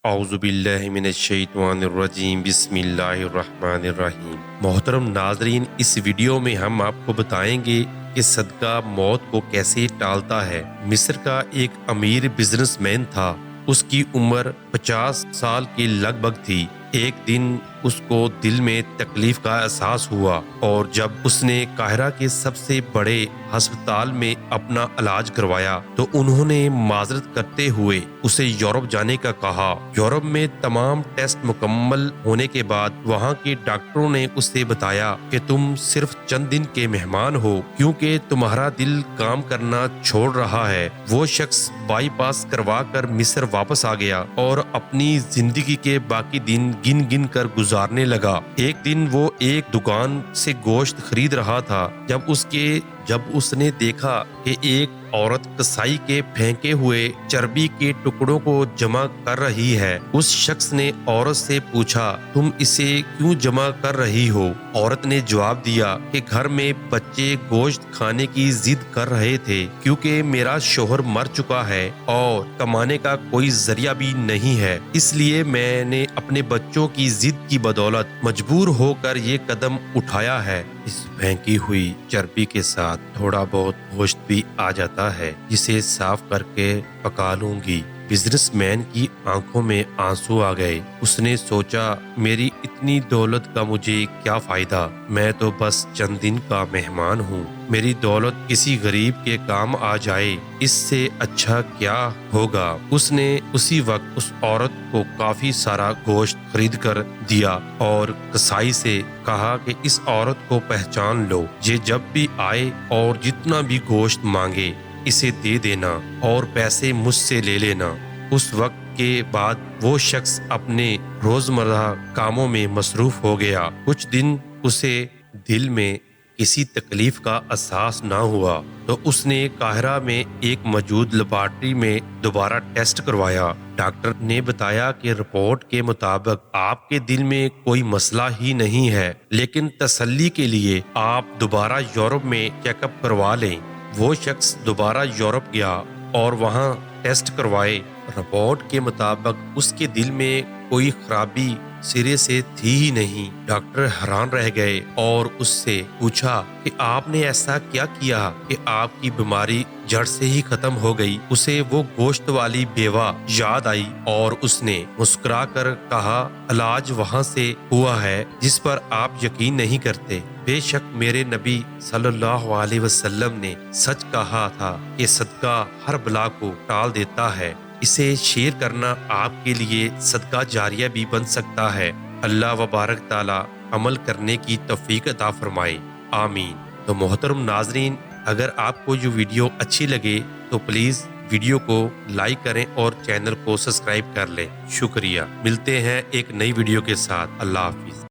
اعوذ باللہ من الشیطان الرجیم بسم اللہ الرحمن الرحیم۔ محترم ناظرین، اس ویڈیو میں ہم آپ کو بتائیں گے کہ صدقہ موت کو کیسے ٹالتا ہے۔ مصر کا ایک امیر بزنس مین تھا۔ اس کی عمر 50 سال کے لگ بھگ تھی۔ ایک دن اس کو دل میں تکلیف کا احساس ہوا، اور جب اس نے قاہرہ کے سب سے بڑے ہسپتال میں اپنا علاج کروایا تو انہوں نے معذرت کرتے ہوئے اسے یورپ جانے کا کہا۔ یورپ میں تمام ٹیسٹ مکمل ہونے کے بعد وہاں کے ڈاکٹروں نے اسے بتایا کہ تم صرف چند دن کے مہمان ہو، کیونکہ تمہارا دل کام کرنا چھوڑ رہا ہے۔ وہ شخص بائی پاس کروا کر مصر واپس آ گیا اور اپنی زندگی کے باقی دن گن گن کر گزارنے لگا۔ ایک دن وہ ایک دکان سے گوشت خرید رہا تھا جب اس نے دیکھا کہ ایک عورت کسائی کے پھینکے ہوئے چربی کے ٹکڑوں کو جمع کر رہی ہے۔ اس شخص نے عورت سے پوچھا، تم اسے کیوں جمع کر رہی ہو؟ عورت نے جواب دیا کہ گھر میں بچے گوشت کھانے کی ضد کر رہے تھے، کیونکہ میرا شوہر مر چکا ہے اور کمانے کا کوئی ذریعہ بھی نہیں ہے، اس لیے میں نے اپنے بچوں کی ضد کی بدولت مجبور ہو کر یہ قدم اٹھایا ہے۔ اس پھینکی ہوئی چربی کے ساتھ تھوڑا بہت گوشت بھی آ جاتا ہے، جسے صاف کر کے پکا لوں گی۔ بزنس مین کی آنکھوں میں آنسو آ گئے۔ اس نے سوچا، میری اتنی دولت کا مجھے کیا فائدہ؟ میں تو بس چند دن کا مہمان ہوں۔ میری دولت کسی غریب کے کام آ جائے، اس سے اچھا کیا ہوگا؟ اس نے اسی وقت اس عورت کو کافی سارا گوشت خرید کر دیا اور کسائی سے کہا کہ اس عورت کو پہچان لو، یہ جب بھی آئے اور جتنا بھی گوشت مانگے اسے دے دینا اور پیسے مجھ سے لے لینا۔ اس وقت کے بعد وہ شخص اپنے روزمرہ کاموں میں مصروف ہو گیا۔ کچھ دن اسے دل میں کسی تکلیف کا احساس نہ ہوا تو اس نے قاہرہ میں ایک موجود لیبارٹری میں دوبارہ ٹیسٹ کروایا۔ ڈاکٹر نے بتایا کہ رپورٹ کے مطابق آپ کے دل میں کوئی مسئلہ ہی نہیں ہے، لیکن تسلی کے لیے آپ دوبارہ یورپ میں چیک اپ کروا لیں۔ وہ شخص دوبارہ یورپ گیا اور وہاں ٹیسٹ کروائے۔ رپورٹ کے مطابق اس کے دل میں کوئی خرابی سرے سے تھی ہی نہیں۔ ڈاکٹر حیران رہ گئے اور اس سے پوچھا کہ آپ نے ایسا کیا کیا کہ آپ کی بیماری جڑ سے ہی ختم ہو گئی؟ اسے وہ گوشت والی بیوہ یاد آئی اور اس نے مسکرا کر کہا، علاج وہاں سے ہوا ہے جس پر آپ یقین نہیں کرتے۔ بے شک میرے نبی صلی اللہ علیہ وسلم نے سچ کہا تھا کہ صدقہ ہر بلا کو ٹال دیتا ہے۔ اسے شیئر کرنا آپ کے لیے صدقہ جاریہ بھی بن سکتا ہے۔ اللہ وبارک تعالی عمل کرنے کی توفیق عطا فرمائے، آمین۔ تو محترم ناظرین، اگر آپ کو جو ویڈیو اچھی لگے تو پلیز ویڈیو کو لائک کریں اور چینل کو سبسکرائب کر لیں۔ شکریہ۔ ملتے ہیں ایک نئی ویڈیو کے ساتھ۔ اللہ حافظ۔